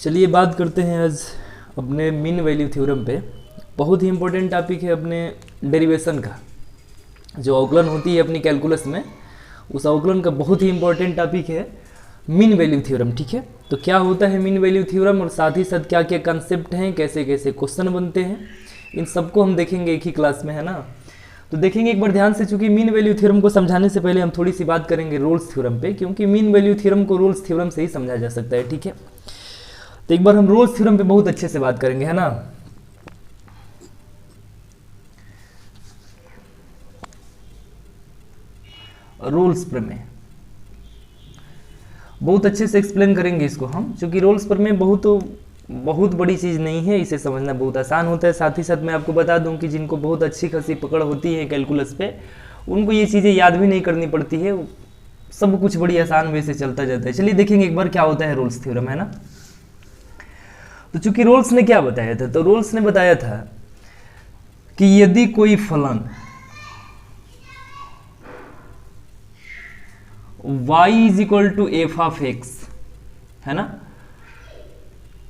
चलिए बात करते हैं आज अपने मीन वैल्यू थ्योरम पे। बहुत ही इम्पोर्टेंट टॉपिक है अपने डेरिवेशन का। जो अवकलन होती है अपनी कैलकुलस में, उस अवकलन का बहुत ही इम्पोर्टेंट टॉपिक है मीन वैल्यू थ्योरम। ठीक है, तो क्या होता है मीन वैल्यू थ्योरम और साथ ही साथ क्या क्या कंसेप्ट हैं, कैसे कैसे क्वेश्चन बनते हैं, इन सबको हम देखेंगे एक ही क्लास में, है ना। तो देखेंगे एक बार ध्यान से। चूंकि मीन वैल्यू थ्योरम को समझाने से पहले हम थोड़ी सी बात करेंगे रोल्स थ्योरम पे, क्योंकि मीन वैल्यू थ्योरम को रोल्स थ्योरम से ही समझा जा सकता है। ठीक है, तो एक बार हम रोल्स थ्योरम पे बहुत अच्छे से बात करेंगे, है ना। रोल्स प्रमेय बहुत अच्छे से एक्सप्लेन करेंगे इसको हम, क्योंकि रोल्स प्रमेय बहुत बड़ी चीज़ नहीं है, इसे समझना बहुत आसान होता है। साथ ही साथ मैं आपको बता दूं कि जिनको बहुत अच्छी खासी पकड़ होती है कैलकुलस पे, उनको ये चीज़ें याद भी नहीं करनी पड़ती है, सब कुछ बड़ी आसान वे से चलता जाता है। चलिए देखेंगे एक बार क्या होता है रोल्स थ्योरम, है ना। तो चूंकि रोल्स ने क्या बताया था, तो रोल्स ने बताया था कि यदि कोई फलन y is equal to f of x, है ना,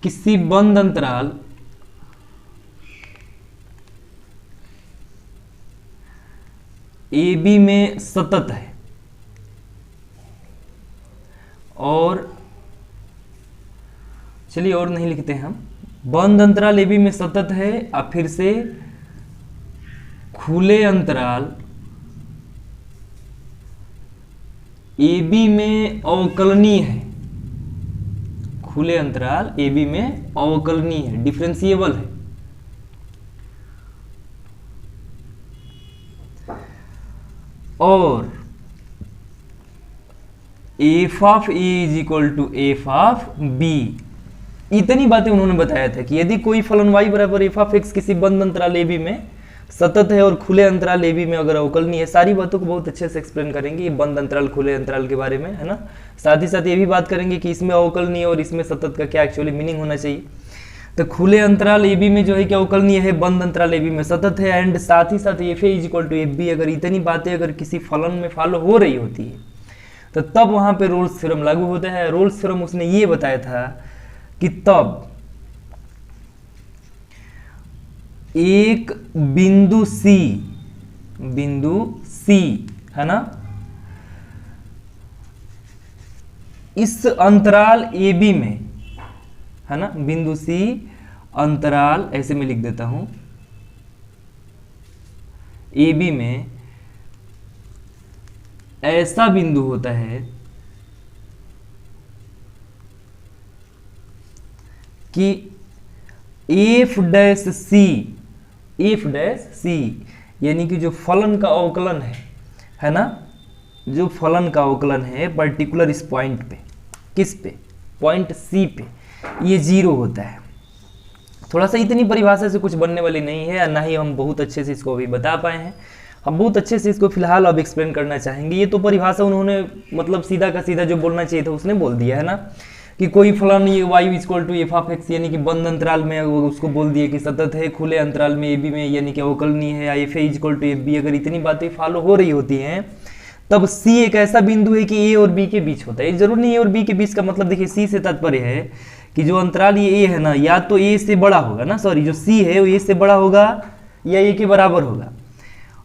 किसी बंद अंतराल ए बी में सतत है और चलिए और नहीं लिखते हैं हम, बंद अंतराल ए बी में सतत है और फिर से खुले अंतराल ए बी में अवकलनीय है, खुले अंतराल ए बी में अवकलनीय है, डिफरेंशिएबल है। और f of a is equal to f of b, इतनी बातें उन्होंने बताया था कि यदि कोई फलन y बराबर एफ ऑफ एक्स किसी बंद अंतराल ए बी में सतत है और खुले अंतराल ए बी में अगर अवकलनीय है, सारी बातों को बहुत अच्छे से एक्सप्लेन करेंगे ये बंद अंतराल खुले अंतराल के बारे में, है ना। साथ ही साथ ये भी बात करेंगे कि इसमें अवकलनीय और इसमें सतत का क्या एक्चुअली मीनिंग होना चाहिए। तो खुले अंतराल ए बी में जो है क्या अवकलनीय है, बंद अंतराल ए बी में सतत है, एंड साथ ही साथ f a is equal to f b. अगर इतनी बातें अगर किसी फलन में फॉलो हो रही होती है तो तब वहां पे रोल्स थ्योरम लागू होता है। रोल्स थ्योरम उसने ये बताया था कि तब एक बिंदु सी, है ना, इस अंतराल ए बी में, है ना, बिंदु सी अंतराल, ऐसे में लिख देता हूं, ए बी में ऐसा बिंदु होता है कि एफ डैश सी, यानी कि जो फलन का अवकलन है ना, जो फलन का अवकलन है पर्टिकुलर इस पॉइंट पे, किस पे, पॉइंट सी पे, ये 0 होता है। थोड़ा सा इतनी परिभाषा से कुछ बनने वाली नहीं है, ना ही हम बहुत अच्छे से इसको अभी बता पाए हैं। हम बहुत अच्छे से इसको फिलहाल अब एक्सप्लेन करना चाहेंगे। ये तो परिभाषा उन्होंने मतलब सीधा का सीधा जो बोलना चाहिए था उसने बोल दिया, है ना, कि कोई फलन ये y equal to f of x, यानी कि बंद अंतराल में उसको बोल दिया कि सतत है, खुले अंतराल में ए बी में यानी कि अवकलनीय है, f a equal to f b. अगर इतनी बातें फॉलो हो रही होती हैं तब सी एक ऐसा बिंदु है कि ए और बी के बीच होता है। जरूर नहीं ए और बी के बीच का मतलब, देखिए सी से तात्पर्य है कि जो अंतराल ये ए है ना, या तो ए से बड़ा होगा ना, सॉरी, जो सी है वो ए से बड़ा होगा या ए के बराबर होगा,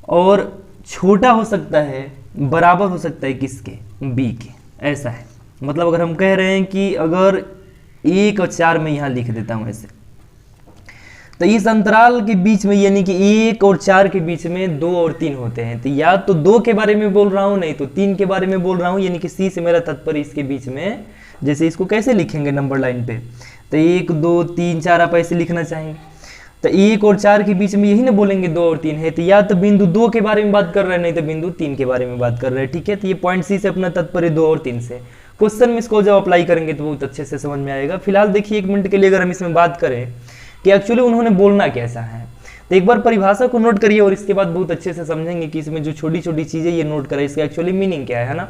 और छोटा हो सकता है, बराबर हो सकता है किसके, बी के। ऐसा है, मतलब अगर हम कह रहे हैं कि अगर 1 और 4 में यहां लिख देता हूं ऐसे, तो इस अंतराल के बीच में यानी कि 1 और 4 के बीच में 2 और 3 होते हैं, तो या तो 2 के बारे में बोल रहा हूं, नहीं तो 3 के बारे में बोल रहा हूं, यानी कि सी से मेरा तात्पर्य इसके बीच में, जैसे इसको कैसे लिखेंगे नंबर लाइन पे, तो 1 2 3 4 आप ऐसे लिखना चाहेंगे, तो 1 और 4 के बीच में यही ना बोलेंगे 2 और 3 है, तो या तो बिंदु 2 के बारे में बात कर रहे हैं, नहीं तो बिंदु 3 के बारे में बात कर रहे हैं। ठीक है, तो ये पॉइंट सी से अपना तात्पर्य 2 और 3 से। क्वेश्चन में इसको जब अप्लाई करेंगे तो बहुत अच्छे से समझ में आएगा। फिलहाल देखिए 1 मिनट के लिए अगर हम इसमें बात करें कि एक्चुअली उन्होंने बोलना कैसा है, तो एक बार परिभाषा को नोट करिए और इसके बाद बहुत अच्छे से समझेंगे कि इसमें जो छोटी छोटी चीजें ये नोट करें, इसका एक्चुअली मीनिंग क्या है ना।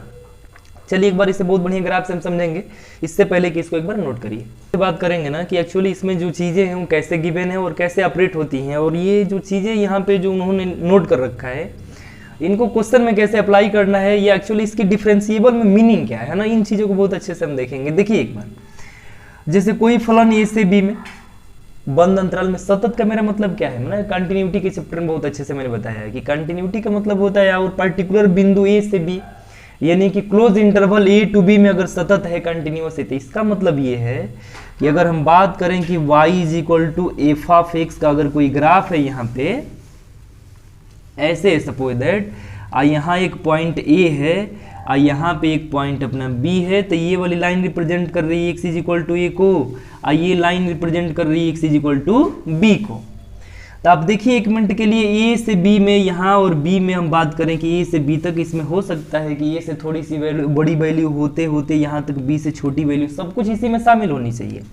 चलिए एक बार इसे बहुत बढ़िया ग्राफ से हम समझेंगे, इससे पहले कि इसको एक बार नोट करिए। बात करेंगे ना कि एक्चुअली इसमें जो चीज़ें हैं वो कैसे गिवन है और कैसे ऑपरेट होती हैं, और ये जो चीज़ें यहाँ पे जो उन्होंने नोट कर रखा है इनको क्वेश्चन में कैसे अप्लाई करना है, ये एक्चुअली इसकी डिफरेंशिएबल में मीनिंग क्या है ना, इन चीज़ों को बहुत अच्छे से हम देखेंगे। देखिए एक बार जैसे कोई फलन ए से बी में बंद अंतराल में, सतत का मेरा मतलब क्या है ना, कंटिन्यूटी के चैप्टर में बहुत अच्छे से मैंने बताया है कि कंटिन्यूटी का मतलब होता है और पर्टिकुलर बिंदु ए से बी, यानी कि close interval a to b में अगर सतत है, कंटिन्यूअस है, तो इसका मतलब ये है कि अगर हम बात करें कि y is equal to f of x का अगर कोई ग्राफ है यहाँ पे ऐसे, सपोज दैट यहाँ एक पॉइंट ए है यहाँ पे एक पॉइंट अपना B है, तो ये वाली लाइन रिप्रेजेंट कर रही है x is equal to a को, ये लाइन रिप्रेजेंट कर रही है x is equal to b को। तो आप देखिए 1 मिनट के लिए a से b में यहाँ और b में हम बात करें कि a से b तक, इसमें हो सकता है कि a से थोड़ी सी वैल्यू बड़ी वैल्यू होते होते यहाँ तक b से छोटी वैल्यू, सब कुछ इसी में शामिल होनी चाहिए।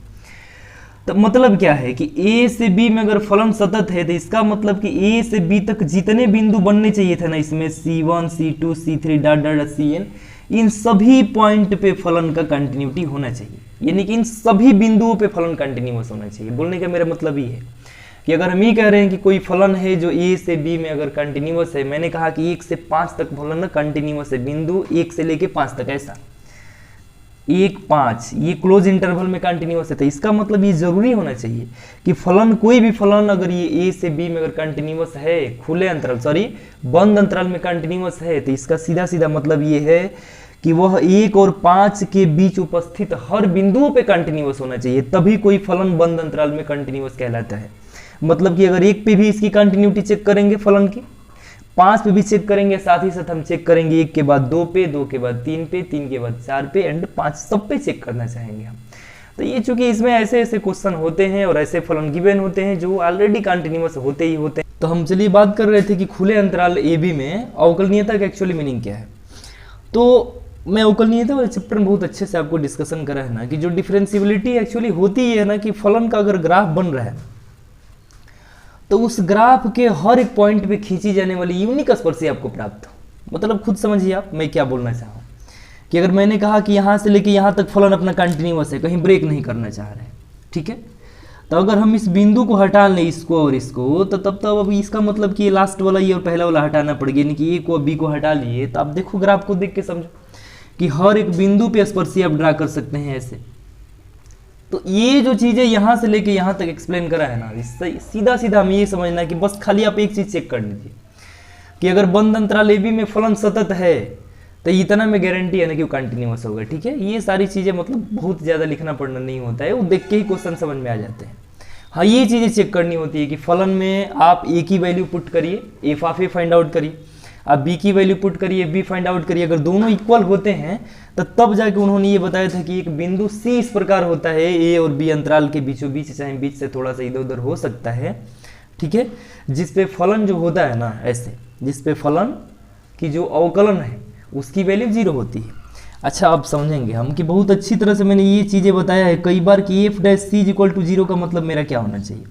तो मतलब क्या है कि a से b में अगर फलन सतत है तो इसका मतलब कि a से b तक जितने बिंदु बनने चाहिए थे ना, इसमें c1 c2 c3 dot dot cn, इन सभी पॉइंट पे फलन का कंटिन्यूटी होना चाहिए, यानी कि इन सभी बिंदुओं पे फलन कंटिन्यूअस होना चाहिए। बोलने का मेरा मतलब ये है कि अगर हम ये कह रहे हैं कि कोई फलन है जो a से b में अगर कंटिन्यूअस है, मैंने कहा कि 1 से 5 तक फलन कंटिन्यूअस है, बिंदु 1 से लेके 5 तक, ऐसा 1 5 ये क्लोज इंटरवल में कंटिन्यूअस है, तो इसका मतलब ये जरूरी होना चाहिए कि फलन, कोई भी फलन अगर ये a से b में अगर कंटिन्यूअस है, खुले अंतराल बंद अंतराल में कंटिन्यूअस है, तो इसका सीधा सीधा मतलब ये है कि वह 1 और 5 के बीच उपस्थित हर बिंदुओं पे कंटिन्यूअस होना चाहिए, तभी कोई फलन बंद अंतराल में कंटिन्यूअस कहलाता है। मतलब कि अगर 1 पे भी इसकी कंटिन्यूटी चेक करेंगे फलन की, 5 पे भी चेक करेंगे, साथ ही साथ हम चेक करेंगे 1 के बाद 2 पे, 2 के बाद 3 पे, 3 के बाद 4 पे एंड 5 सब पे चेक करना चाहेंगे हम। तो ये चूंकि इसमें ऐसे ऐसे क्वेश्चन होते हैं और ऐसे फलन गिवन होते हैं जो ऑलरेडी कंटिन्यूअस होते ही होते हैं। तो हम चलिए बात कर रहे थे कि खुले अंतराल ए बी में अवकलनीयता का एक्चुअली मीनिंग क्या है। तो मैं अवकलनीयता वाले चैप्टर में बहुत अच्छे से आपको डिस्कशन करा है ना कि जो डिफरेंशियबिलिटी एक्चुअली होती है ना कि फलन का अगर ग्राफ बन रहा है तो उस ग्राफ के हर एक पॉइंट पे खींची जाने वाली यूनिक स्पर्शी आपको प्राप्त हो। मतलब खुद समझिए आप मैं क्या बोलना चाहूँ कि अगर मैंने कहा कि यहाँ से लेके यहाँ तक फलन अपना कंटिन्यूअस है, कहीं ब्रेक नहीं करना चाह रहे हैं, ठीक है, तो अगर हम इस बिंदु को हटा लें, इसको और इसको, तो तब अब इसका मतलब कि ये लास्ट वाला ये और पहला वाला हटाना पड़ेगा, यानी कि ए को बी को हटा लिए, तो आप देखो ग्राफ को देख के समझो कि हर एक बिंदु पे स्पर्शी आप ड्रा कर सकते हैं ऐसे। तो ये जो चीजें यहाँ से लेके यहाँ तक एक्सप्लेन करा है ना, इससे सीधा सीधा हमें ये समझना है कि बस खाली आप एक चीज चेक कर लीजिए कि अगर बंद अंतराल ए बी में फलन सतत है तो इतना में गारंटी है ना कि वो कंटिन्यूअस होगा। ठीक है, ये सारी चीजें मतलब बहुत ज्यादा लिखना पढ़ना नहीं होता है, वो देख के ही क्वेश्चन समझ में आ जाते हैं। हाँ, ये चीजें चेक करनी होती है कि फलन में आप ए की वैल्यू पुट करिए, F of A find out करिए, आप बी की वैल्यू पुट करिए, बी फाइंड आउट करिए। अगर दोनों इक्वल होते हैं तो तब जाके उन्होंने ये बताया था कि एक बिंदु सी इस प्रकार होता है, ए और बी अंतराल के बीचों बीच, चाहे बीच से थोड़ा सा इधर उधर हो सकता है, ठीक है, जिसपे फलन जो होता है ना ऐसे, जिसपे फलन की जो अवकलन है उसकी वैल्यू 0 होती है। अच्छा, अब समझेंगे हम कि बहुत अच्छी तरह से मैंने ये चीज़ें बताया है कई बार कि f dash c equal to 0 का मतलब मेरा क्या होना चाहिए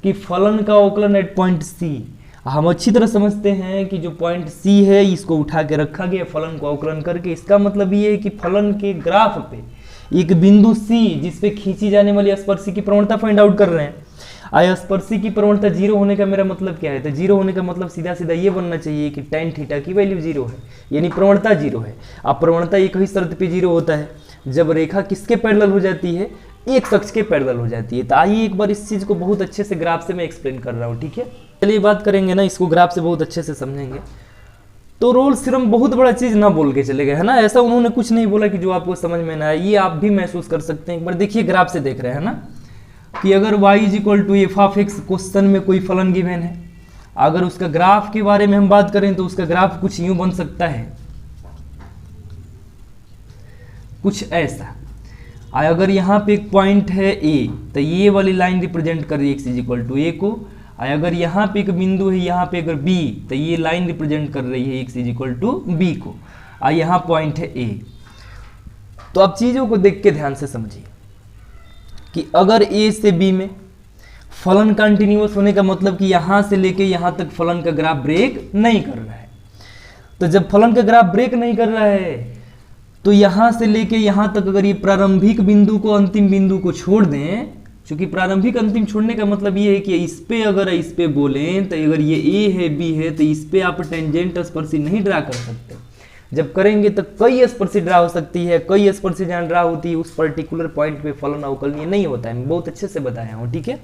कि फलन का अवकलन एट पॉइंट सी। हम अच्छी तरह समझते हैं कि जो पॉइंट सी है इसको उठा के रखा गया फलन को अवकलन करके, इसका मतलब ये है कि फलन के ग्राफ पे एक बिंदु सी जिसपे खींची जाने वाली स्पर्शी की प्रवणता फाइंड आउट कर रहे हैं। आया स्पर्शी की प्रवणता 0 होने का मेरा मतलब क्या है, तो 0 होने का मतलब सीधा सीधा ये बनना चाहिए कि tan थीटा की वैल्यू 0 है, यानी प्रवणता 0 है। अब प्रवणता एक ही शर्त पे 0 होता है जब रेखा किसके पैरेलल हो जाती है, एक शख्स के पैरेलल हो जाती है। तो आइए एक बार इस चीज को बहुत अच्छे से ग्राफ से मैं एक्सप्लेन कर रहा हूँ, ठीक है। चलिए बात करेंगे ना, इसको ग्राफ से बहुत अच्छे से समझेंगे। तो रोल्स थ्योरम बहुत बड़ा चीज ना बोल के चले गए, है ना, ऐसा उन्होंने कुछ नहीं बोला कि जो आपको समझ में ना आए, ये आप भी महसूस कर सकते हैं। एक बार देखिए ग्राफ से देख रहे हैं ना कि अगर y is equal to f of x question में कोई फलन गिवन है, अगर उसका ग्राफ के बारे में हम बात करें तो उसका ग्राफ कुछ यूं बन सकता है, कुछ ऐसा। अगर यहाँ पे एक पॉइंट है a, तो ये वाली लाइन रिप्रेजेंट कर रही है x is equal to a को। अगर यहाँ पे एक बिंदु है, यहाँ पे अगर b, तो ये लाइन रिप्रेजेंट कर रही है x is equal to b को। यहाँ पॉइंट है a। तो आप चीजों को देख के ध्यान से समझिए कि अगर a से b में फलन कंटिन्यूअस होने का मतलब कि यहां से लेके यहां तक फलन का ग्राफ ब्रेक नहीं कर रहा है। तो जब फलन का ग्राफ ब्रेक नहीं कर रहा है तो यहां से लेके यहां तक अगर ये प्रारंभिक बिंदु को अंतिम बिंदु को छोड़ दें, क्योंकि प्रारंभिक अंतिम छोड़ने का मतलब ये है कि इस पे अगर इस पे बोलें तो अगर ये a है b है तो इस पे आप टेंजेंट स्पर्शी नहीं ड्रा कर सकते। जब करेंगे तो कई स्पर्शी ड्रा हो सकती है, कई स्पर्शी जहाँ ड्रा होती है उस पर्टिकुलर पॉइंट पे फलन अवकलनीय नहीं होता है, मैं बहुत अच्छे से बताया हूँ, ठीक है।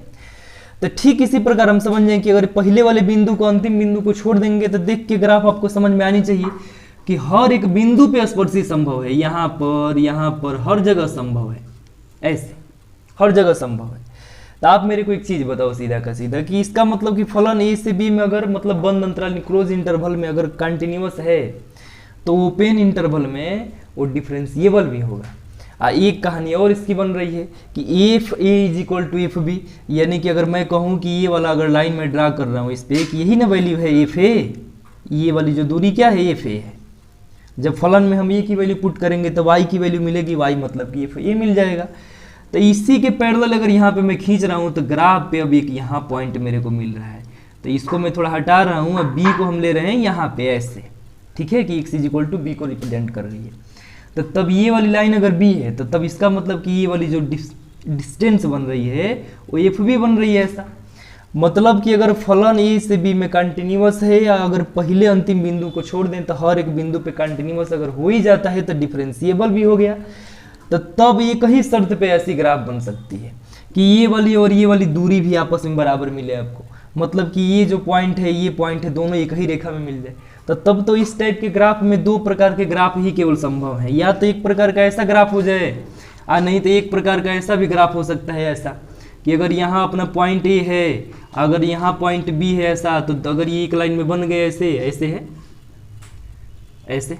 तो ठीक इसी प्रकार हम समझ जाएं कि अगर पहले वाले बिंदु को अंतिम बिंदु को छोड़ देंगे तो देख के ग्राफ आपको समझ में आनी चाहिए कि हर एक बिंदु पे स्पर्शी संभव है, यहाँ पर हर जगह संभव है, ऐसे हर जगह संभव है। तो आप मेरे को एक चीज बताओ सीधा का सीधा कि इसका मतलब कि फलन ए से बी में अगर मतलब बंद अंतराल क्लोज इंटरवल में अगर कंटिन्यूअस है तो ओपन इंटरवल में वो डिफरेंशिएबल भी होगा। एक कहानी और इसकी बन रही है कि f a is equal to f b, यानी कि अगर मैं कहूँ कि ये वाला अगर लाइन में ड्रा कर रहा हूँ इस पे कि यही ना वैल्यू है एफ ए, ये वाली जो दूरी क्या है एफ ए है। जब फलन में हम ए की वैल्यू पुट करेंगे तो वाई की वैल्यू मिलेगी, वाई मतलब कि एफ ए मिल जाएगा। तो इसी के पैरेलल अगर यहाँ पे मैं खींच रहा हूँ तो ग्राफ पे अब एक यहाँ पॉइंट मेरे को मिल रहा है, तो इसको मैं थोड़ा हटा रहा हूँ, अब बी को हम ले रहे हैं यहाँ पे ऐसे, ठीक है, कि x is equal to b को रिप्रेजेंट कर रही है। तो तब ये वाली लाइन अगर बी है तो तब इसका मतलब कि ये वाली जो डिस्टेंस बन रही है वो एफ बी बन रही है। ऐसा मतलब कि अगर फलन ए से बी में कंटिन्यूअस है या अगर पहले अंतिम बिंदु को छोड़ दें तो हर एक बिंदु पे कंटिन्यूअस अगर हो ही जाता है तो डिफरेंशिएबल भी हो गया। तो तब एक ही शर्त पे ऐसी ग्राफ बन सकती है कि ये वाली और ये वाली दूरी भी आपस में बराबर मिले आपको, मतलब कि ये जो पॉइंट है ये पॉइंट है दोनों एक ही रेखा में मिल जाए। तो तब तो इस टाइप के ग्राफ में दो प्रकार के ग्राफ ही केवल संभव है, या तो एक प्रकार का ऐसा ग्राफ हो जाए और नहीं तो एक प्रकार का ऐसा भी ग्राफ हो सकता है ऐसा कि अगर यहाँ अपना पॉइंट ए है अगर यहाँ पॉइंट बी है ऐसा, तो अगर ये एक लाइन में बन गए ऐसे ऐसे है ऐसे,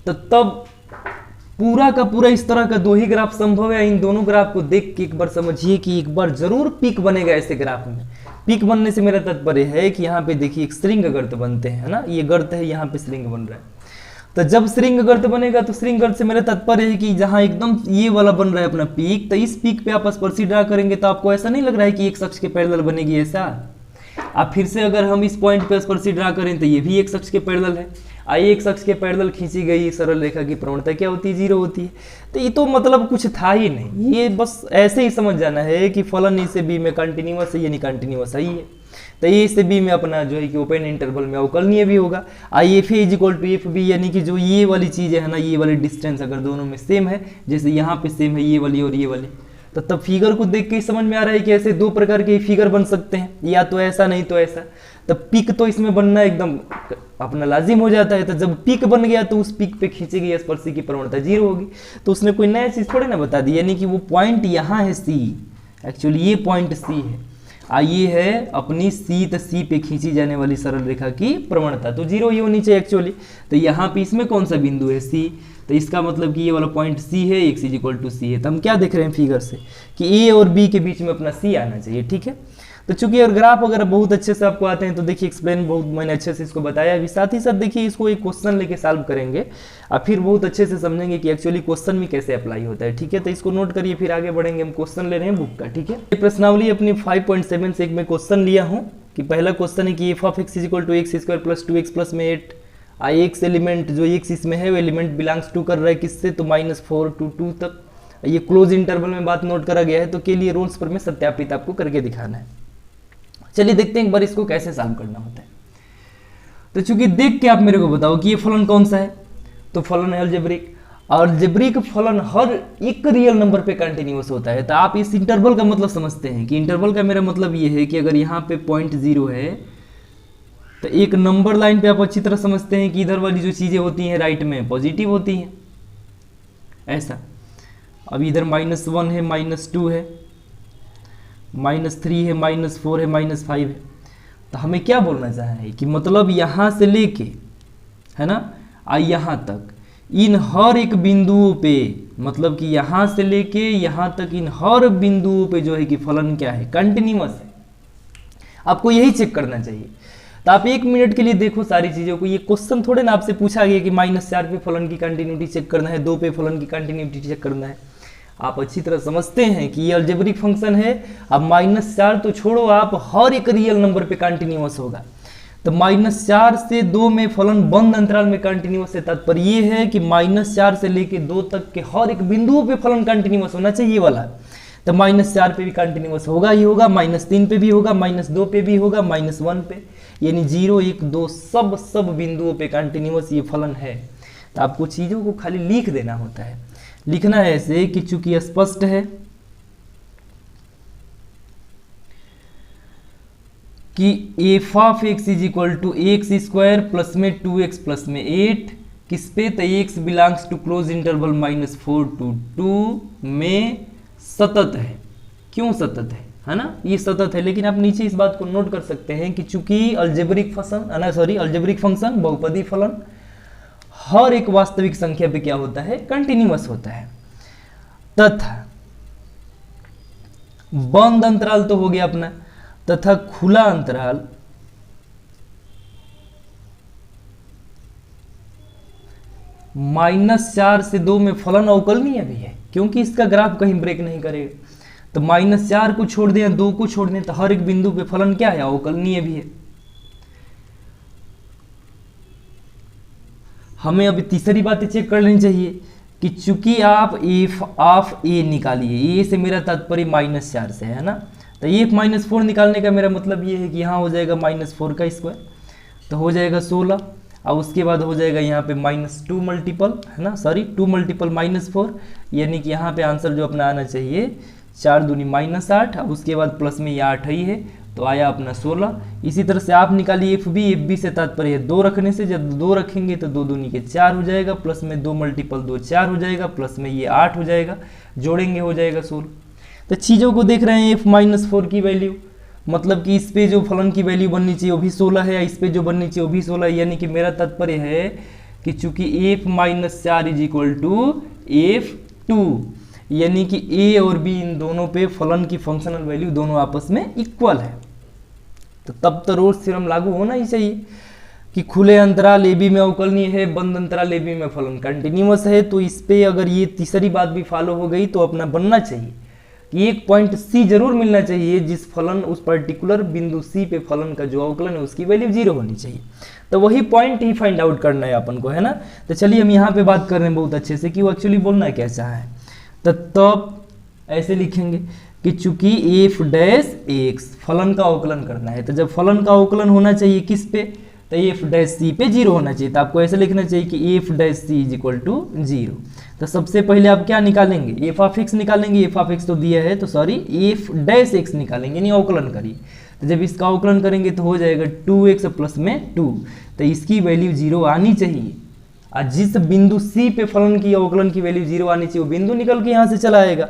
तो तब पूरा का पूरा इस तरह का दो ही ग्राफ संभव है। इन दोनों ग्राफ को देख के एक बार समझिए कि एक बार जरूर पीक बनेगा ऐसे ग्राफ में। पीक बनने से मेरा तात्पर्य है कि यहाँ पे देखिए एक श्रृंग गर्त बनते हैं ना, ये गर्त है यहाँ पे श्रृंग बन रहा है। तो जब श्रृंग गर्त बनेगा तो श्रृंग गर्त से मेरा तात्पर्य है कि जहाँ एकदम ये वाला बन रहा है अपना पीक, तो इस पीक पे आप स्पर्शी ड्रा करेंगे तो आपको ऐसा नहीं लग रहा है कि एक अक्ष के पैरेलल बनेगी ऐसा। अब फिर से अगर हम इस पॉइंट पे स्पर्शी ड्रा करें तो ये भी एक अक्ष के पैरेलल है, एक अक्ष के पैरेलल खींची गई सरल रेखा की प्रवणता क्या होती है, 0 होती है। तो ये तो मतलब कुछ था ही नहीं, ये बस ऐसे ही समझ जाना है कि फलन ए से बी में कंटिन्यूअस है यानी कंटिन्यूअस ही है। तो ए से बी में अपना जो है कि ओपन इंटरवल में अवकलनीय भी होगा। F a is equal to f b, यानी कि जो ये वाली चीज़ है ना, ये वाली डिस्टेंस अगर दोनों में सेम है, जैसे यहाँ पे सेम है ये वाली और ये वाली, तो तब फिगर को देख के समझ में आ रहा है कि ऐसे दो प्रकार के फिगर बन सकते हैं, या तो ऐसा नहीं तो ऐसा। तब पिक तो इसमें बनना एकदम अपना लाजिम हो जाता है। तो जब पिक बन गया तो उस पिक पे खींची गई स्पर्शी की प्रवणता 0 होगी। तो उसने कोई नया चीज थोड़े ना बता दी, यानी कि वो पॉइंट यहाँ है सी, एक्चुअली ये पॉइंट सी है, ये है अपनी सी, तो सी पे खींची जाने वाली सरल रेखा की प्रवणता, तो 0 ही होनी चाहिए एक्चुअली। तो यहाँ पे इसमें कौन सा बिंदु है सी, तो इसका मतलब कि ये वाला पॉइंट सी है, x इज इक्वल टू सी है। तो हम क्या देख रहे हैं फिगर से कि ए और बी के बीच में अपना सी आना चाहिए, ठीक है। तो चूंकि और ग्राफ वगैरह बहुत अच्छे से आपको आते हैं तो देखिए एक्सप्लेन बहुत मैंने अच्छे से इसको बताया। अभी साथ ही साथ देखिए इसको एक क्वेश्चन लेके सॉल्व करेंगे और फिर बहुत अच्छे से समझेंगे कि एक्चुअली क्वेश्चन भी कैसे अप्लाई होता है, ठीक है। तो इसको नोट करिए, फिर आगे बढ़ेंगे। हम क्वेश्चन ले रहे हैं बुक का, ठीक है। ये प्रश्नावली अपनी 5.7 से एक मैं क्वेश्चन लिया हूँ कि पहला क्वेश्चन है कि f of x is equal to x square plus 2x plus में 8, एक्स एलिमेंट जो एक्स इसमें है वो एलिमेंट बिलोंग्स टू कर रहा है किससे, तो -4 to 2 तक। ये क्लोज इंटरवल में बात नोट करा गया है, तो के लिए रोल्स पर में सत्यापित आपको करके दिखाना है। चलिए देखते हैं एक बार इसको कैसे सॉल्व करना होता है। तो चूंकि देख के आप मेरे को बताओ कि ये फलन कौन सा है, तो फलन है अलजेब्रिक। अलजेब्रिक फलन हर एक रियल नंबर पे कंटिन्यूअस होता है। तो आप इस इंटरवल का मतलब समझते हैं कि इंटरवल का मेरा मतलब ये है कि अगर यहाँ पे पॉइंट 0 है तो एक नंबर लाइन पे आप अच्छी तरह समझते हैं कि इधर वाली जो चीजें होती हैं राइट में पॉजिटिव होती हैं, ऐसा। अब इधर -1 है, -2 है, -3 है, -4 है, -5 है। तो हमें क्या बोलना चाह रहे हैं कि मतलब यहाँ से लेके है ना यहाँ तक इन हर एक बिंदुओं पे, मतलब कि यहाँ से लेके यहाँ तक इन हर बिंदुओं पे जो है कि फलन क्या है, कंटिन्यूअस है। आपको यही चेक करना चाहिए। तो आप 1 मिनट के लिए देखो सारी चीजों को। ये क्वेश्चन थोड़े ना आपसे पूछा गया कि -4 पे फलन की कंटिन्यूटी चेक करना है, 2 पे फलन की कंटिन्यूटी चेक करना है। आप अच्छी तरह समझते हैं कि ये अलजेब्रिक फंक्शन है। अब -4 तो छोड़ो, आप हर एक रियल नंबर पे कंटिन्यूअस होगा। तो -4 से 2 में फलन बंद अंतराल में कंटिन्यूअस है। तात्पर्य ये है कि -4 से लेके 2 तक के हर एक बिंदुओं पे फलन कंटिन्यूअस होना चाहिए वाला। तो -4 पे भी कंटिन्यूअस होगा ही होगा, -3 पे भी होगा, -2 पे भी होगा, -1 पे, यानी 0, 1, 2 सब बिंदुओं पे कंटिन्यूअस ये फलन है। तो आपको चीज़ों को खाली लिख देना होता है। लिखना है ऐसे कि चूंकि स्पष्ट है कि f of x is equal to x square plus में 2x प्लस में 8 किस पे, तो x belongs to close interval -4 to 2 में सतत है। क्यों सतत है ना, ये सतत है। लेकिन आप नीचे इस बात को नोट कर सकते हैं कि चूंकि अल्जेब्रिक फंक्शन बहुपदी फलन हर एक वास्तविक संख्या पे क्या होता है, कंटिन्यूअस होता है, तथा बंद अंतराल तो हो गया अपना, तथा खुला अंतराल -4 से 2 में फलन अवकलनीय भी है, क्योंकि इसका ग्राफ कहीं ब्रेक नहीं करेगा। तो -4 को छोड़ दें, 2 को छोड़ दें, तो हर एक बिंदु पे फलन क्या है, अवकलनीय भी है। हमें अभी तीसरी बात चेक कर लेनी चाहिए कि चूंकि आप एफ ऑफ ए निकालिए, ए से मेरा तात्पर्य -4 से है ना, तो एक -4 निकालने का मेरा मतलब ये है कि यहाँ हो जाएगा -4 का स्क्वायर, तो हो जाएगा 16, और उसके बाद हो जाएगा यहाँ पे -2 मल्टीपल है ना, 2 मल्टीपल -4, यानी कि यहाँ पे आंसर जो अपना आना चाहिए 4 दूनी -8, और उसके बाद प्लस में ये 8 ही है, तो आया अपना 16। इसी तरह से आप निकालिए एफ बी से तात्पर्य है 2 रखने से, जब 2 रखेंगे तो 2 दूनी के 4 हो जाएगा, प्लस में 2 मल्टीपल 2 4 हो जाएगा, प्लस में ये 8 हो जाएगा, जोड़ेंगे हो जाएगा 16। तो चीज़ों को देख रहे हैं, f-4 की वैल्यू मतलब कि इस पे जो फलन की वैल्यू बननी चाहिए वो भी 16 है, इस पे जो बननी चाहिए वो भी 16 है, यानी कि मेरा तात्पर्य है कि चूंकि f-4 is equal to f2, यानी कि a और b इन दोनों पे फलन की फंक्शनल वैल्यू दोनों आपस में इक्वल है। तो तब तो रोल्स थ्योरम लागू होना ही चाहिए कि खुले अंतराल ए बी में अवकलनीय है, बंद अंतराल ए बी में फलन कंटिन्यूअस है। तो इस पे अगर ये तीसरी बात भी फॉलो हो गई तो अपना बनना चाहिए कि एक पॉइंट सी जरूर मिलना चाहिए जिस फलन उस पर्टिकुलर बिंदु सी पे फलन का जो अवकलन है उसकी वैल्यू 0 होनी चाहिए। तो वही पॉइंट ही फाइंड आउट करना है अपन को, है ना। तो चलिए हम यहाँ पे बात कर रहे हैं बहुत अच्छे से कि वो एक्चुअली बोलना क्या चाहा है। तो तब ऐसे लिखेंगे कि चूंकि एफ डैश एक्स फलन का अवकलन करना है, तो जब फलन का अवकलन होना चाहिए किस पे, तो एफ डैश सी पे 0 होना चाहिए। तो आपको ऐसे लिखना चाहिए कि f dash c is equal to 0। तो सबसे पहले आप क्या निकालेंगे, एफ ऑफ एक्स निकालेंगे, एफ ऑफ एक्स तो दिया है तो सॉरी एफ डैश एक्स निकालेंगे, यानी अवकलन करिए। तो जब इसका अवकलन करेंगे तो हो जाएगा 2x प्लस में 2, तो इसकी वैल्यू 0 आनी चाहिए। और जिस बिंदु सी पे फलन की अवकलन की वैल्यू 0 आनी चाहिए वो बिंदु निकल के यहाँ से चला आएगा।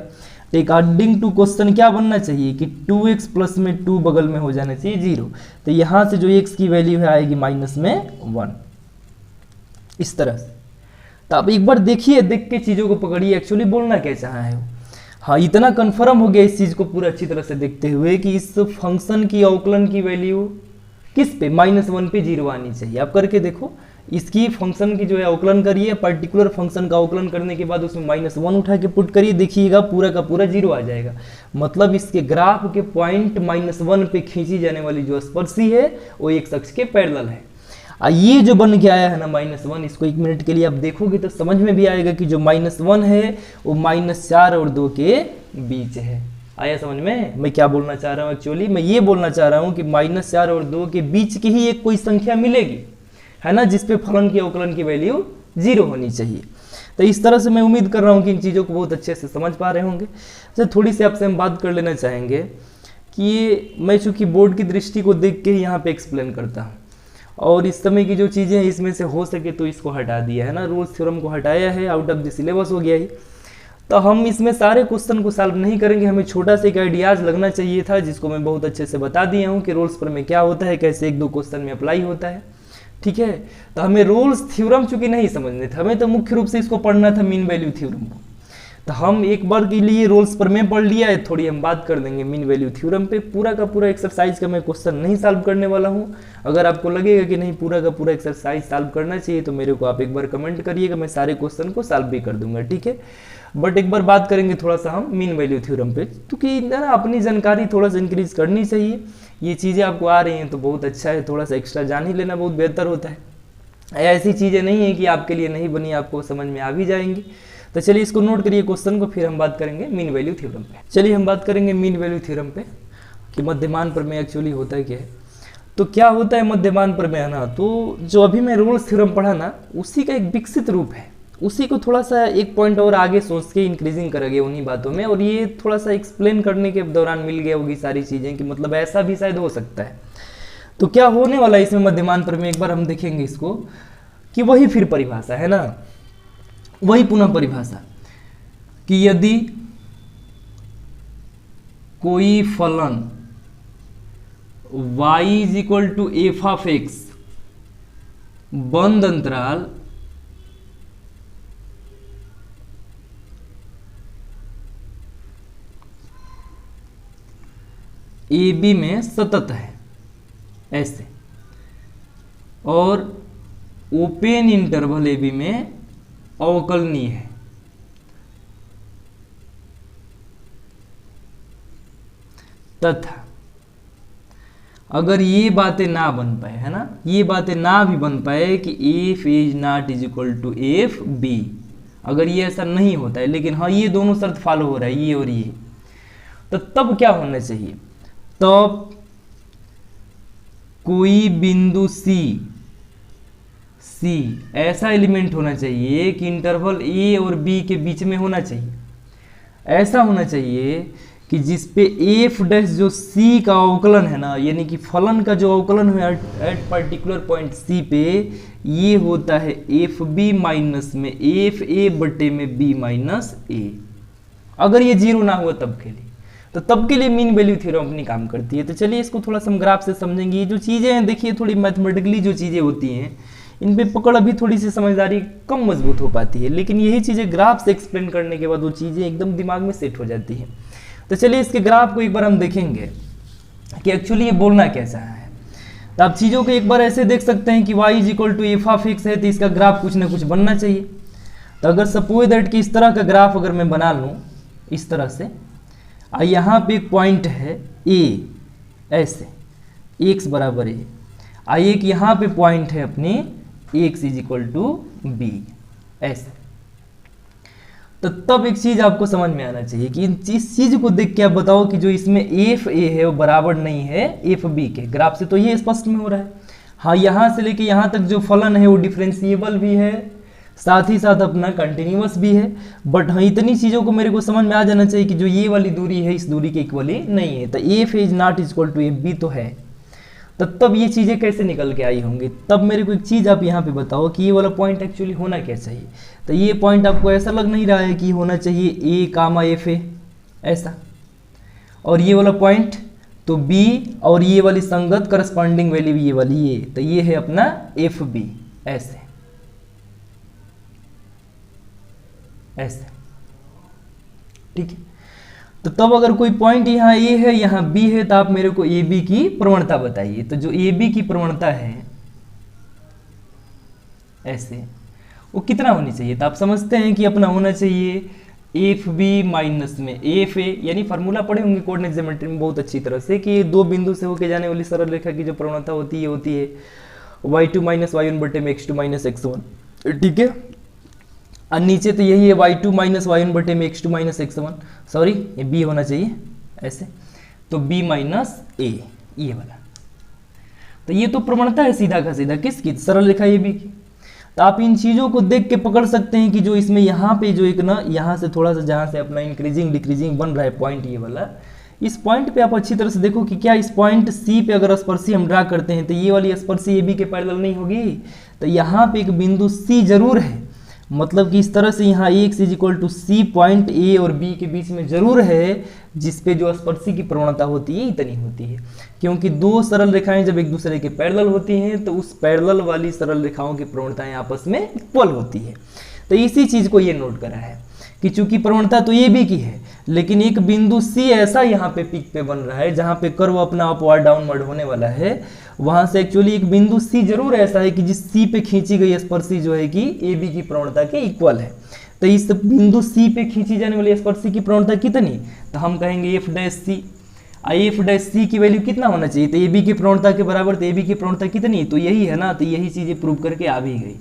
तो अकॉर्डिंग टू क्वेश्चन क्या बनना चाहिए कि 2x प्लस में 2 बगल में हो जाना चाहिए 0। तो यहाँ से जो x की वैल्यू है आएगी -1, इस तरह से। तो आप एक बार देखिए, देख के चीज़ों को पकड़िए, एक्चुअली बोलना क्या चाहा है वो। हाँ, इतना कन्फर्म हो गया इस चीज़ को पूरा अच्छी तरह से देखते हुए कि इस फंक्शन की अवकलन की वैल्यू किस पे, -1 पे 0 आनी चाहिए। आप करके देखो, इसकी फंक्शन की जो है अवकलन करिए, पर्टिकुलर फंक्शन का अवकलन करने के बाद उसमें -1 उठा के पुट करिए, देखिएगा पूरा का पूरा 0 आ जाएगा। मतलब इसके ग्राफ के पॉइंट -1 पे खींची जाने वाली जो स्पर्शी है वो एक अक्ष के पैरेलल है। ये जो बन के आया है ना -1, इसको 1 मिनट के लिए आप देखोगे तो समझ में भी आएगा कि जो -1 है वो -4 और 2 के बीच है। आया समझ में मैं क्या बोलना चाह रहा हूँ। एक्चुअली मैं ये बोलना चाह रहा हूँ कि -4 और 2 के बीच की ही एक कोई संख्या मिलेगी, है ना, जिसपे फलन की अवकलन की वैल्यू 0 होनी चाहिए। तो इस तरह से मैं उम्मीद कर रहा हूँ कि इन चीज़ों को बहुत अच्छे से समझ पा रहे होंगे। तो थोड़ी सी आपसे हम बात कर लेना चाहेंगे कि ये मैं चूँकि बोर्ड की दृष्टि को देख के ही यहाँ पे एक्सप्लेन करता हूँ, और इस समय की जो चीज़ें हैं इसमें से हो सके तो इसको हटा दिया है ना, रोल्स थ्योरम को हटाया है, आउट ऑफ द सिलेबस हो गया ही। तो हम इसमें सारे क्वेश्चन को सॉल्व नहीं करेंगे, हमें छोटा सा एक आइडियाज़ लगना चाहिए था जिसको मैं बहुत अच्छे से बता दिया हूँ कि रोल्स पर में क्या होता है, कैसे 1-2 क्वेश्चन में अप्लाई होता है। ठीक है, तो हमें रोल्स थ्योरम चूंकि नहीं समझने थे, हमें तो मुख्य रूप से इसको पढ़ना था मीन वैल्यू थ्योरम को। तो हम एक बार के लिए रोल्स पर में पढ़ लिया है, थोड़ी हम बात कर देंगे मीन वैल्यू थ्योरम पे। पूरा का पूरा एक्सरसाइज का मैं क्वेश्चन नहीं सॉल्व करने वाला हूँ। अगर आपको लगेगा कि नहीं पूरा का पूरा एक्सरसाइज सॉल्व करना चाहिए तो मेरे को आप एक बार कमेंट करिएगा, मैं सारे क्वेश्चन को सॉल्व भी कर दूंगा। ठीक है, बट एक बार बात करेंगे थोड़ा सा हम मीन वैल्यू थ्योरम पे, क्योंकि ना अपनी जानकारी थोड़ा सा इंक्रीज करनी चाहिए। ये चीज़ें आपको आ रही हैं तो बहुत अच्छा है, थोड़ा सा एक्स्ट्रा जान ही लेना बहुत बेहतर होता है। ऐसी चीज़ें नहीं है कि आपके लिए नहीं बनी, आपको समझ में आ भी जाएंगी। तो चलिए इसको नोट करिए क्वेश्चन को, फिर हम बात करेंगे मीन वैल्यू थ्योरम पे। चलिए हम बात करेंगे मीन वैल्यू थ्योरम पे कि मध्यमान प्रमेय एक्चुअली होता है क्या है। तो क्या होता है मध्यमान प्रमेय ना, तो जो अभी मैं रोल्स थ्योरम पढ़ा ना, उसी का एक विकसित रूप है, उसी को थोड़ा सा एक पॉइंट और आगे सोच के इंक्रीजिंग करेंगे उन्हीं बातों में, और ये थोड़ा सा एक्सप्लेन करने के दौरान मिल गया होगी सारी चीज़ें कि मतलब ऐसा भी शायद हो सकता है। तो क्या होने वाला है इसमें मध्यमान प्रमेय, एक बार हम देखेंगे इसको कि वही फिर परिभाषा है ना, वही पुनः परिभाषा कि यदि कोई फलन y is equal to f of x बंद अंतराल ए बी में सतत है ऐसे, और ओपन इंटरवल ए बी में अवकलनीय है, तथा अगर ये बातें ना बन पाए, है ना, ये बातें ना भी बन पाए कि f is not is equal to f b, अगर ये ऐसा नहीं होता है, लेकिन हाँ ये दोनों शर्त फॉलो हो रहा है, ये और ये, तो तब क्या होना चाहिए, तब कोई बिंदु सी ऐसा एलिमेंट होना चाहिए कि इंटरवल ए और बी के बीच में होना चाहिए, ऐसा होना चाहिए कि जिस पे एफ डैश जो सी का अवकलन है ना, यानी कि फलन का जो अवकलन है एट पर्टिकुलर पॉइंट सी पे, ये होता है एफ बी माइनस में एफ ए बटे में बी माइनस ए। अगर ये जीरो ना हुआ तब के लिए, तो तब के लिए मीन वैल्यू थ्योरम अपनी काम करती है। तो चलिए इसको थोड़ा सा हम ग्राफ से समझेंगे। ये जो चीज़ें हैं देखिए, थोड़ी मैथमेटिकली जो चीज़ें होती हैं इन पे पकड़ अभी थोड़ी सी समझदारी कम मजबूत हो पाती है, लेकिन यही चीज़ें ग्राफ से एक्सप्लेन करने के बाद वो चीज़ें एकदम दिमाग में सेट हो जाती हैं। तो चलिए इसके ग्राफ को एक बार हम देखेंगे कि एक्चुअली ये बोलना कैसा है। तो आप चीज़ों को एक बार ऐसे देख सकते हैं कि y is equal to f of x है, तो इसका ग्राफ कुछ ना कुछ बनना चाहिए। तो अगर सपोज दैट कि इस तरह का ग्राफ अगर मैं बना लूँ इस तरह से, यहाँ पे एक पॉइंट है ए, ऐसे x बराबर है, एक यहाँ पे पॉइंट है अपनी x is equal to b, ऐसे। तो तब एक चीज आपको समझ में आना चाहिए कि इस चीज को देख के आप बताओ कि जो इसमें एफ ए है वो बराबर नहीं है एफ बी के। ग्राफ से तो ये स्पष्ट में हो रहा है। हाँ, यहाँ से लेके यहाँ तक जो फलन है वो डिफरेंशिएबल भी है, साथ ही साथ अपना कंटिन्यूअस भी है। बट हाँ, इतनी चीज़ों को मेरे को समझ में आ जाना चाहिए कि जो ये वाली दूरी है इस दूरी के इक्वली नहीं है। तो f is not equal to f b तो है, तो तब ये चीज़ें कैसे निकल के आई होंगी। तब मेरे को एक चीज़ आप यहाँ पे बताओ कि ये वाला पॉइंट एक्चुअली होना क्या चाहिए। तो ये पॉइंट आपको ऐसा लग नहीं रहा है कि होना चाहिए ए कामा एफ ए ऐसा, और ये वाला पॉइंट तो बी, और ये वाली संगत करस्पॉन्डिंग वैल्यू ये वाली ये, तो ये है अपना एफ बी, ऐसे ऐसे, ठीक है। तो तब अगर कोई पॉइंट यहाँ ए है यहाँ बी है, तो आप मेरे को ए बी की प्रवणता बताइए। तो जो ए बी की प्रवणता है ऐसे, वो कितना होनी चाहिए। तो आप समझते हैं कि अपना होना चाहिए एफ बी माइनस में एफ ए, यानी फार्मूला पढ़े होंगे कोऑर्डिनेट ज्योमेट्री में बहुत अच्छी तरह से कि दो बिंदु से होके जाने वाली सरल रेखा की जो प्रवणता होती है y2 माइनस y1 बटे में x2 माइनस x1, ठीक है। और नीचे तो यही है y2 माइनस y1 बटे में x2 माइनस x1, सॉरी ये b होना चाहिए ऐसे, तो b माइनस a, ये वाला। तो ये तो प्रवणता है सीधा का सीधा किसकी, सरल रेखा ये b की। तो आप इन चीज़ों को देख के पकड़ सकते हैं कि जो इसमें यहाँ पे जो एक ना, यहाँ से थोड़ा सा जहाँ से अपना इंक्रीजिंग डिक्रीजिंग बन रहा है पॉइंट ये वाला, इस पॉइंट पे आप अच्छी तरह से देखो कि क्या इस पॉइंट सी पे अगर स्पर्शी हम ड्रा करते हैं तो ये वाली स्पर्शी ए बी के पैरेलल नहीं होगी। तो यहाँ पे एक बिंदु सी जरूर है, मतलब कि इस तरह से यहाँ x is equal to c point a और बी के बीच में जरूर है, जिसपे जो स्पर्शी की प्रवणता होती है इतनी होती है। क्योंकि दो सरल रेखाएं जब एक दूसरे के पैरेलल होती हैं तो उस पैरेलल वाली सरल रेखाओं की प्रवणताएं आपस में इक्वल होती है। तो इसी चीज को ये नोट करा है कि चूंकि प्रवणता तो ये भी की है, लेकिन एक बिंदु सी ऐसा यहाँ पे पीक पे बन रहा है जहाँ पे कर्व अपना अपवर्ड डाउनवर्ड होने वाला है, वहां से एक्चुअली एक बिंदु सी जरूर ऐसा है कि जिस सी पे खींची गई स्पर्शी जो है कि ए बी की प्रवणता के इक्वल है। तो इस बिंदु सी पे खींची जाने वाली स्पर्शी की प्रवणता कितनी, तो हम कहेंगे एफ डैश सी। एफ डैश सी की वैल्यू कितना होना चाहिए, तो ए बी की प्रवणता के बराबर। तो ए बी की प्रवणता कितनी, तो यही है ना। तो यही चीजें प्रूव करके आ भी गई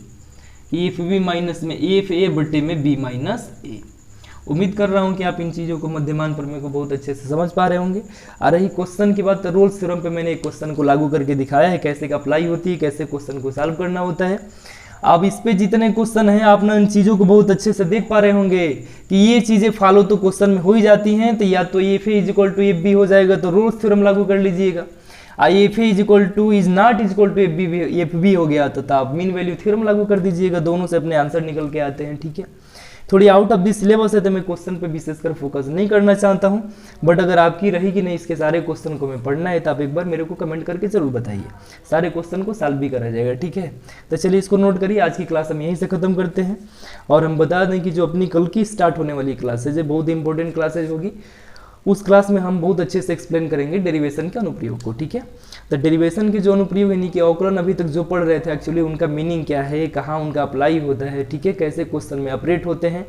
एफ बी माइनस में एफ ए बटे में बी माइनस ए। उम्मीद कर रहा हूं कि आप इन चीज़ों को मध्यमान प्रमेय को बहुत अच्छे से समझ पा रहे होंगे। आ रही क्वेश्चन की बात, रोल्स थ्योरम पे मैंने एक क्वेश्चन को लागू करके दिखाया है, कैसे का अप्लाई होती है, कैसे क्वेश्चन को सॉल्व करना होता है। अब इस पे जितने क्वेश्चन हैं आप ना इन चीज़ों को बहुत अच्छे से देख पा रहे होंगे कि ये चीज़ें फॉलो तो क्वेश्चन में हो ही जाती हैं। तो या तो f a is equal to f b हो जाएगा तो रोल्स थ्योरम लागू कर लीजिएगा, f a is equal to is not is equal to f b हो गया तो आप मीन वैल्यू थ्योरम लागू कर दीजिएगा, दोनों से अपने आंसर निकल के आते हैं। ठीक है, थोड़ी आउट ऑफ दिस सिलेबस है तो मैं क्वेश्चन पे विशेषकर फोकस नहीं करना चाहता हूं, बट अगर आपकी रही कि नहीं इसके सारे क्वेश्चन को मैं पढ़ना है तो आप एक बार मेरे को कमेंट करके जरूर बताइए, सारे क्वेश्चन को सॉल्व भी करा जाएगा। ठीक है, तो चलिए इसको नोट करिए। आज की क्लास हम यहीं से खत्म करते हैं और हम बता दें कि जो अपनी कल की स्टार्ट होने वाली क्लासेज है, बहुत इंपॉर्टेंट क्लासेज होगी, उस क्लास में हम बहुत अच्छे से एक्सप्लेन करेंगे डेरिवेशन के अनुप्रयोग को। ठीक है, तो डेरिवेशन के जो अनुप्रयोग यानी कि अवकलन अभी तक जो पढ़ रहे थे एक्चुअली उनका मीनिंग क्या है, कहाँ उनका अप्लाई होता है, ठीक है, कैसे क्वेश्चन में ऑपरेट होते हैं,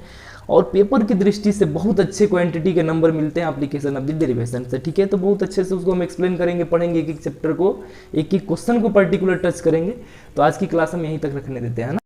और पेपर की दृष्टि से बहुत अच्छे क्वांटिटी के नंबर मिलते हैं एप्लीकेशन ऑफ द डेरिवेशन से। ठीक है, तो बहुत अच्छे से उसको हम एक्सप्लेन करेंगे, पढ़ेंगे, एक एक चैप्टर को, एक एक क्वेश्चन को पर्टिकुलर टच करेंगे। तो आज की क्लास हम यहीं तक रखने देते हैं ना।